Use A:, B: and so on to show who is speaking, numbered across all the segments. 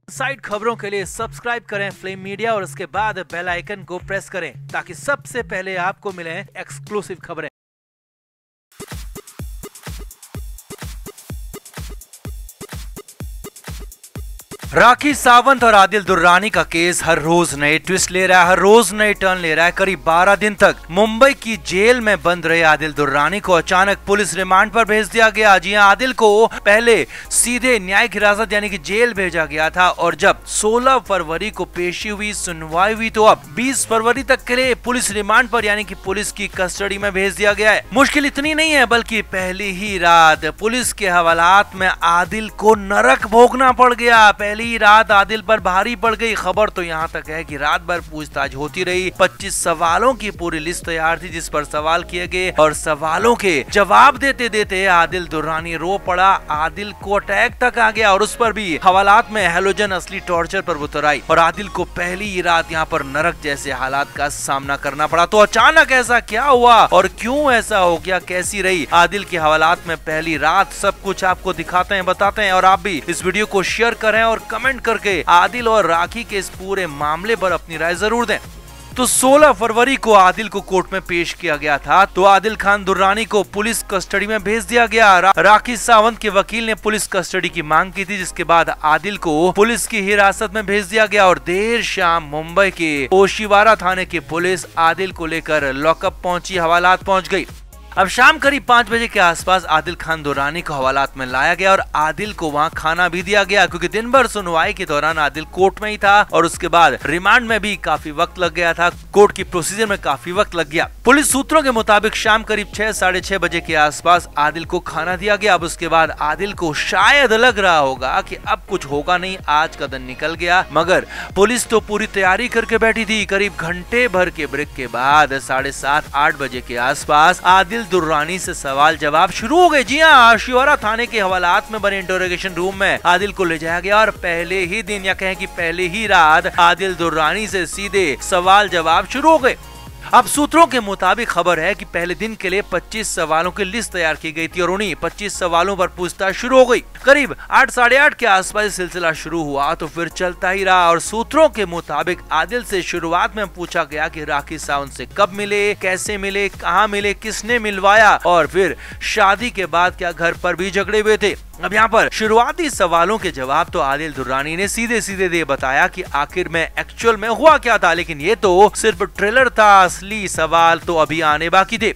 A: Side खबरों के लिए सब्सक्राइब करें फ्लेम मीडिया और उसके बाद बेल आइकन को प्रेस करें ताकि सबसे पहले आपको मिले एक्सक्लूसिव खबरें। राखी सावंत और आदिल दुर्रानी का केस हर रोज नए ट्विस्ट ले रहा है, हर रोज नए टर्न ले रहा है। करीब 12 दिन तक मुंबई की जेल में बंद रहे आदिल दुर्रानी को अचानक पुलिस रिमांड पर भेज दिया गया। जी हां, आदिल को पहले सीधे न्यायिक हिरासत यानी कि जेल भेजा गया था और जब 16 फरवरी को पेशी हुई, सुनवाई हुई, तो अब 20 फरवरी तक के लिए पुलिस रिमांड पर यानी कि पुलिस की कस्टडी में भेज दिया गया है। मुश्किल इतनी नहीं है बल्कि पहली ही रात पुलिस के हवालात में आदिल को नरक भोगना पड़ गया। पहली रात आदिल पर भारी पड़ गई। खबर तो यहाँ तक है कि रात भर पूछताछ होती रही। 25 सवालों की पूरी लिस्ट तैयार थी जिस पर सवाल किए गए और सवालों के जवाब देते देते आदिल दुर्रानी रो पड़ा। आदिल को अटैक तक आ गया और उस पर भी हवालात में हैलोजन असली टॉर्चर पर उतर आई और आदिल को पहली ही रात यहाँ पर नरक जैसे हालात का सामना करना पड़ा। तो अचानक ऐसा क्या हुआ और क्यों ऐसा हो गया, कैसी रही आदिल के हवालात में पहली रात, सब कुछ आपको दिखाते हैं, बताते हैं। और आप भी इस वीडियो को शेयर करें और कमेंट करके आदिल और राखी के इस पूरे मामले पर अपनी राय जरूर दें। तो 16 फरवरी को आदिल को कोर्ट में पेश किया गया था। तो आदिल खान दुर्रानी को पुलिस कस्टडी में भेज दिया गया। राखी सावंत के वकील ने पुलिस कस्टडी की मांग की थी जिसके बाद आदिल को पुलिस की हिरासत में भेज दिया गया और देर शाम मुंबई के ओशिवारा थाने की पुलिस आदिल को लेकर लॉकअप पहुंची, हवालात पहुंच गई। अब शाम करीब 5 बजे के आसपास आदिल खान दुर्रानी को हवालात में लाया गया और आदिल को वहां खाना भी दिया गया क्योंकि दिन भर सुनवाई के दौरान आदिल कोर्ट में ही था और उसके बाद रिमांड में भी काफी वक्त लग गया था। कोर्ट की प्रोसीजर में काफी वक्त लग गया। पुलिस सूत्रों के मुताबिक शाम करीब 6 साढ़े 6 बजे के आसपास आदिल को खाना दिया गया। अब उसके बाद आदिल को शायद लग रहा होगा कि अब कुछ होगा नहीं, आज का दिन निकल गया, मगर पुलिस तो पूरी तैयारी करके बैठी थी। करीब घंटे भर के ब्रेक के बाद 7:30-8 बजे के आसपास आदिल दुर्रानी से सवाल जवाब शुरू हो गए। जी हाँ, ओशिवारा थाने के हवालात में बने इंटरोगेशन रूम में आदिल को ले जाया गया और पहले ही दिन या कहें कि पहले ही रात आदिल दुर्रानी से सीधे सवाल जवाब शुरू हो गए। अब सूत्रों के मुताबिक खबर है कि पहले दिन के लिए 25 सवालों की लिस्ट तैयार की गई थी और उन्हीं 25 सवालों पर पूछताछ शुरू हो गई। करीब 8 साढ़े 8 के आसपास सिलसिला शुरू हुआ तो फिर चलता ही रहा और सूत्रों के मुताबिक आदिल से शुरुआत में पूछा गया कि राखी सावंत से कब मिले, कैसे मिले, कहाँ मिले, किसने मिलवाया और फिर शादी के बाद क्या घर पर भी झगड़े हुए थे। अब यहाँ पर शुरुआती सवालों के जवाब तो आदिल दुर्रानी ने सीधे सीधे दे बताया कि आखिर में एक्चुअल में हुआ क्या था, लेकिन ये तो सिर्फ ट्रेलर था, असली सवाल तो अभी आने बाकी थे।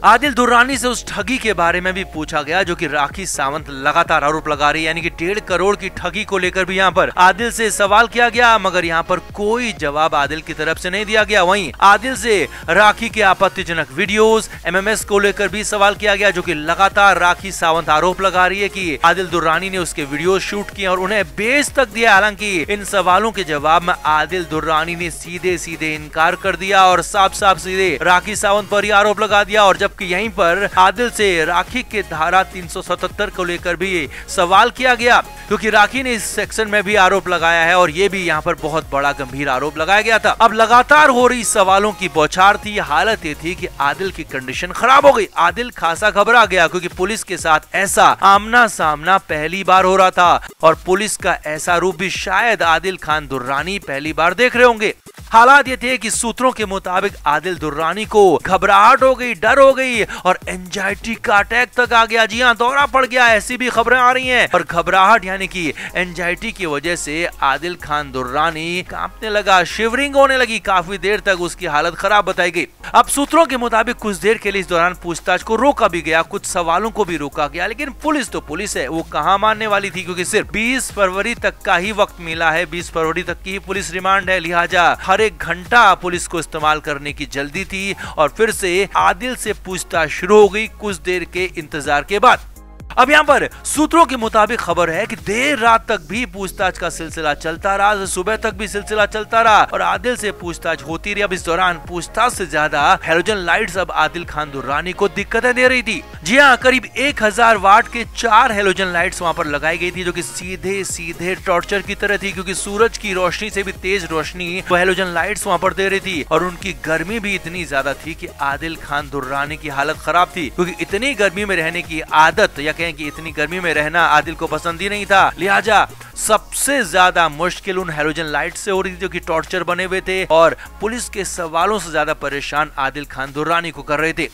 A: आदिल दुर्रानी से उस ठगी के बारे में भी पूछा गया जो कि राखी सावंत लगातार आरोप लगा रही है, यानी कि 1.5 करोड़ की ठगी को लेकर भी यहाँ पर आदिल से सवाल किया गया, मगर यहाँ पर कोई जवाब आदिल की तरफ से नहीं दिया गया। वहीं आदिल से राखी के आपत्तिजनक वीडियोस, MMS को लेकर भी सवाल किया गया जो कि लगातार राखी सावंत आरोप लगा रही है कि आदिल दुर्रानी ने उसके वीडियो शूट किए और उन्हें बेच तक दिया। हालांकि इन सवालों के जवाब में आदिल दुर्रानी ने सीधे सीधे इनकार कर दिया और साफ साफ सीधे राखी सावंत पर ही आरोप लगा दिया। और कि यहीं पर आदिल से राखी के धारा 377 को लेकर भी सवाल किया गया क्योंकि राखी ने इस सेक्शन में भी आरोप लगाया है और ये भी यहाँ पर बहुत बड़ा गंभीर आरोप लगाया गया था। अब लगातार हो रही सवालों की बौछार थी। हालत ये थी कि आदिल की कंडीशन खराब हो गई। आदिल खासा घबरा गया क्योंकि पुलिस के साथ ऐसा आमना सामना पहली बार हो रहा था और पुलिस का ऐसा रूप भी शायद आदिल खान दुर्रानी पहली बार देख रहे होंगे। हालात ये थे कि सूत्रों के मुताबिक आदिल दुर्रानी को घबराहट हो गई, डर हो गई और एंजाइटी का अटैक तक आ गया। जी हाँ, दौरा पड़ गया, ऐसी भी खबरें आ रही हैं। और घबराहट यानी कि एंजाइटी की वजह से आदिल खान दुर्रानी कांपने लगा, शिवरिंग होने लगी। काफी देर तक उसकी हालत खराब बताई गई। अब सूत्रों के मुताबिक कुछ देर के लिए इस दौरान पूछताछ को रोका भी गया, कुछ सवालों को भी रोका गया, लेकिन पुलिस तो पुलिस है, वो कहाँ मानने वाली थी क्योंकि सिर्फ 20 फरवरी तक का ही वक्त मिला है। 20 फरवरी तक की ही पुलिस रिमांड है, लिहाजा हर 1 घंटा पुलिस को इस्तेमाल करने की जल्दी थी और फिर से आदिल से पूछताछ शुरू हो गई कुछ देर के इंतजार के बाद। अब यहाँ पर सूत्रों के मुताबिक खबर है कि देर रात तक भी पूछताछ का सिलसिला चलता रहा, सुबह तक भी सिलसिला चलता रहा और आदिल से पूछताछ होती रही। अब इस दौरान पूछताछ से ज्यादा हैलोजन लाइट्स अब आदिल खान दुर्रानी को दिक्कतें दे रही थी। जी हाँ, करीब 1000 वाट के 4 हैलोजन लाइट्स वहाँ पर लगाई गई थी जो कि सीधे सीधे टॉर्चर की तरह थी क्योंकि सूरज की रोशनी से भी तेज रोशनी वो हैलोजन लाइट्स वहाँ पर दे रही थी और उनकी गर्मी भी इतनी ज्यादा थी कि आदिल खान दुर्रानी की हालत खराब थी क्योंकि इतनी गर्मी में रहने की आदत या कहें कि इतनी गर्मी में रहना आदिल को पसंद ही नहीं था, लिहाजा सबसे ज्यादा मुश्किल उन हैलोजन लाइट से हो रही थी जो कि टॉर्चर बने हुए थे और पुलिस के सवालों से ज्यादा परेशान आदिल खान दुर्रानी को कर रहे थे।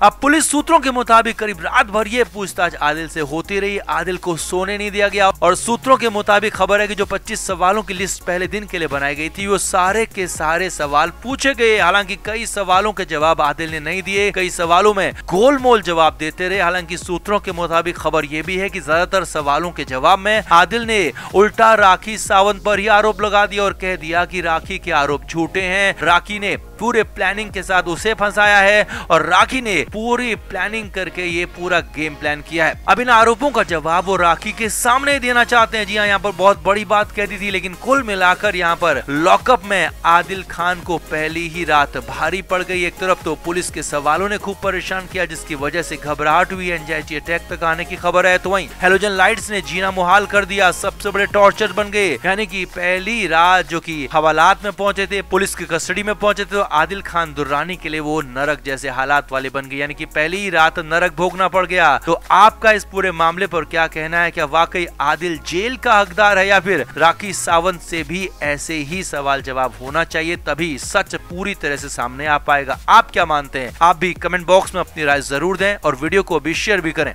A: अब पुलिस सूत्रों के मुताबिक करीब रात भर ये पूछताछ आदिल से होती रही, आदिल को सोने नहीं दिया गया और सूत्रों के मुताबिक खबर है कि जो 25 सवालों की लिस्ट पहले दिन के लिए बनाई गई थी वो सारे के सारे सवाल पूछे गए। हालांकि कई सवालों के जवाब आदिल ने नहीं दिए, कई सवालों में गोलमोल जवाब देते रहे। हालांकि सूत्रों के मुताबिक खबर ये भी है कि ज्यादातर सवालों के जवाब में आदिल ने उल्टा राखी सावंत पर ही आरोप लगा दिया और कह दिया कि राखी के आरोप झूठे हैं, राखी ने पूरे प्लानिंग के साथ उसे फंसाया है और राखी ने पूरी प्लानिंग करके ये पूरा गेम प्लान किया है। अब इन आरोपों का जवाब वो राखी के सामने देना चाहते हैं। जी हाँ, यहाँ पर बहुत बड़ी बात कह दी थी, लेकिन कुल मिलाकर यहाँ पर लॉकअप में आदिल खान को पहली ही रात भारी पड़ गई। एक तरफ तो पुलिस के सवालों ने खूब परेशान किया जिसकी वजह से घबराहट हुई, एंजाइटी अटैक तक आने की खबर है, तो वहीं हैलोजन लाइट्स ने जीना मुहाल कर दिया, सबसे बड़े टॉर्चर बन गए। यानी कि पहली रात जो कि हवालात में पहुंचे थे, पुलिस की कस्टडी में पहुंचे थे, तो आदिल खान दुर्रानी के लिए वो नरक जैसे हालात वाले बन गए, यानी कि पहली ही रात नरक भोगना पड़ गया। तो आपका इस पूरे मामले पर क्या कहना है? क्या वाकई आदिल जेल का हकदार है या फिर राखी सावंत से भी ऐसे ही सवाल जवाब होना चाहिए, तभी सच पूरी तरह से सामने आ पाएगा? आप क्या मानते हैं? आप भी कमेंट बॉक्स में अपनी राय जरूर दें और वीडियो को भी शेयर भी करें।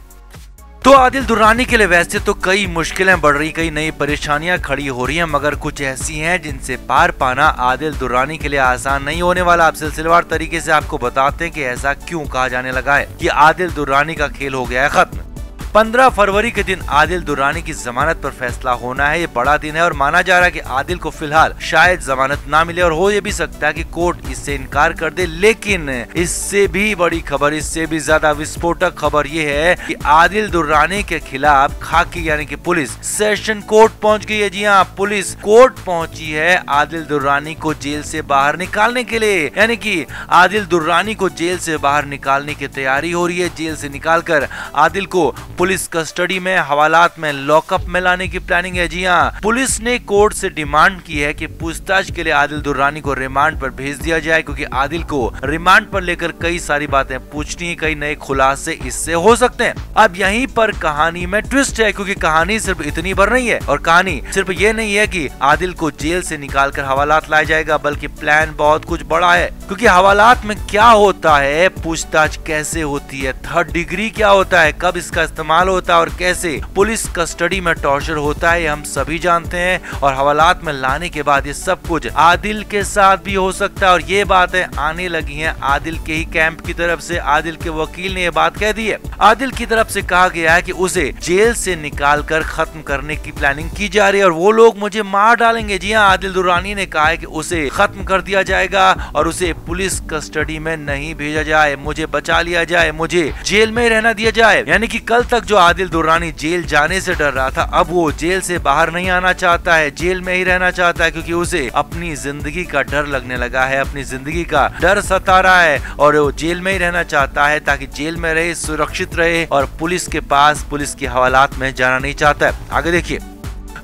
A: तो आदिल दुर्रानी के लिए वैसे तो कई मुश्किलें बढ़ रही, कई नई परेशानियां खड़ी हो रही हैं, मगर कुछ ऐसी हैं जिनसे पार पाना आदिल दुर्रानी के लिए आसान नहीं होने वाला। आप सिलसिलेवार तरीके से आपको बताते हैं कि ऐसा क्यों कहा जाने लगा है कि आदिल दुर्रानी का खेल हो गया है खत्म। 15 फरवरी के दिन आदिल दुर्रानी की जमानत पर फैसला होना है। ये बड़ा दिन है और माना जा रहा है कि आदिल को फिलहाल शायद जमानत ना मिले और हो ये भी सकता है कि कोर्ट इससे इनकार कर दे। लेकिन इससे भी बड़ी खबर, इससे भी ज्यादा विस्फोटक खबर ये है कि आदिल दुर्रानी के खिलाफ खाकी यानी कि पुलिस सेशन कोर्ट पहुंच गई है। जी हाँ, पुलिस कोर्ट पहुंची है आदिल दुर्रानी को जेल से बाहर निकालने के लिए, यानी कि आदिल दुर्रानी को जेल से बाहर निकालने की तैयारी हो रही है। जेल से निकालकर आदिल को पुलिस कस्टडी में, हवालात में, लॉकअप में लाने की प्लानिंग है। जी हाँ, पुलिस ने कोर्ट से डिमांड की है कि पूछताछ के लिए आदिल दुर्रानी को रिमांड पर भेज दिया जाए, क्योंकि आदिल को रिमांड पर लेकर कई सारी बातें पूछनी है, कई नए खुलासे इससे हो सकते हैं। अब यहीं पर कहानी में ट्विस्ट है, क्योंकि कहानी सिर्फ इतनी भर नहीं है और कहानी सिर्फ ये नहीं है कि आदिल को जेल से निकालकर हवालात लाया जाएगा, बल्कि प्लान बहुत कुछ बड़ा है। क्योंकि हवालात में क्या होता है, पूछताछ कैसे होती है, थर्ड डिग्री क्या होता है, कब इसका इस्तेमाल होता है और कैसे पुलिस कस्टडी में टॉर्चर होता है, हम सभी जानते हैं। और हवालात में लाने के बाद ये सब कुछ आदिल के साथ भी हो सकता है और ये बातें आने लगी हैं आदिल के ही कैंप की तरफ से। आदिल के वकील ने ये बात कह दी है। आदिल की तरफ से कहा गया है कि उसे जेल से निकालकर खत्म करने की प्लानिंग की जा रही है और वो लोग मुझे मार डालेंगे। जी हाँ, आदिल दुर्रानी ने कहा है कि उसे खत्म कर दिया जाएगा और उसे पुलिस कस्टडी में नहीं भेजा जाए, मुझे बचा लिया जाए, मुझे जेल में रहना दिया जाए। यानी कि कल तक जो आदिल दुर्रानी जेल जाने से डर रहा था, अब वो जेल से बाहर नहीं आना चाहता है, जेल में ही रहना चाहता है, क्योंकि उसे अपनी जिंदगी का डर लगने लगा है, अपनी जिंदगी का डर सता रहा है और वो जेल में ही रहना चाहता है ताकि जेल में रहे, सुरक्षित रहे और पुलिस के पास, पुलिस की हवालात में जाना नहीं चाहता है। आगे देखिए,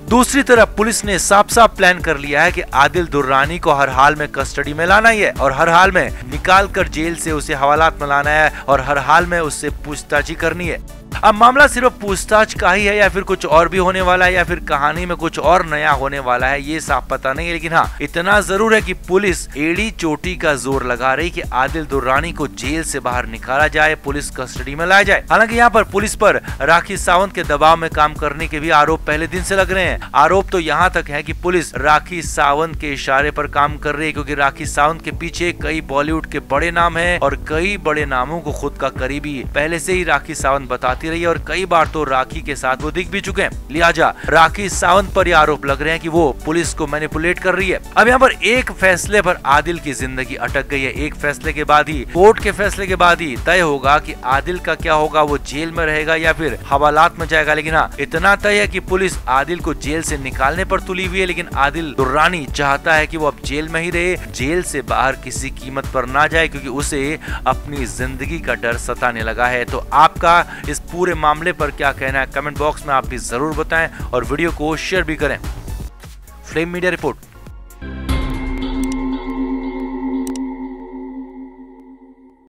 A: दूसरी तरफ पुलिस ने साफ साफ प्लान कर लिया है कि आदिल दुर्रानी को हर हाल में कस्टडी में लाना ही है और हर हाल में निकाल कर जेल से उसे हवालात में लाना है और हर हाल में उससे पूछताछ करनी है। अब मामला सिर्फ पूछताछ का ही है या फिर कुछ और भी होने वाला है या फिर कहानी में कुछ और नया होने वाला है, ये साफ पता नहीं है। लेकिन हाँ, इतना जरूर है कि पुलिस एड़ी चोटी का जोर लगा रही कि आदिल दुर्रानी को जेल से बाहर निकाला जाए, पुलिस कस्टडी में लाया जाए। हालांकि यहाँ पर पुलिस पर राखी सावंत के दबाव में काम करने के भी आरोप पहले दिन से लग रहे हैं। आरोप तो यहाँ तक है कि पुलिस राखी सावंत के इशारे पर काम कर रही है, क्योंकि राखी सावंत के पीछे कई बॉलीवुड के बड़े नाम है और कई बड़े नामों को खुद का करीबी पहले से ही राखी सावंत बताती रही है और कई बार तो राखी के साथ वो दिख भी चुके हैं। लिहाजा राखी सावंत पर ये आरोप लग रहे हैं कि वो पुलिस को मैनिपुलेट कर रही है। अब यहाँ पर एक फैसले पर आदिल की जिंदगी अटक गई है। एक फैसले के बाद ही, कोर्ट के फैसले के बाद ही तय होगा कि आदिल का क्या होगा, वो जेल में रहेगा या फिर हवालात में जाएगा। लेकिन हाँ, इतना तय है कि पुलिस आदिल को जेल से निकालने पर तुली हुई है, लेकिन आदिल दुर्रानी चाहता है कि वो अब जेल में ही रहे, जेल से बाहर किसी कीमत पर ना जाए, क्योंकि उसे अपनी जिंदगी का डर सताने लगा है। तो आपका इस पूरे मामले पर क्या कहना है, कमेंट बॉक्स में आप भी जरूर बताएं और वीडियो को शेयर भी करें। Flame media report.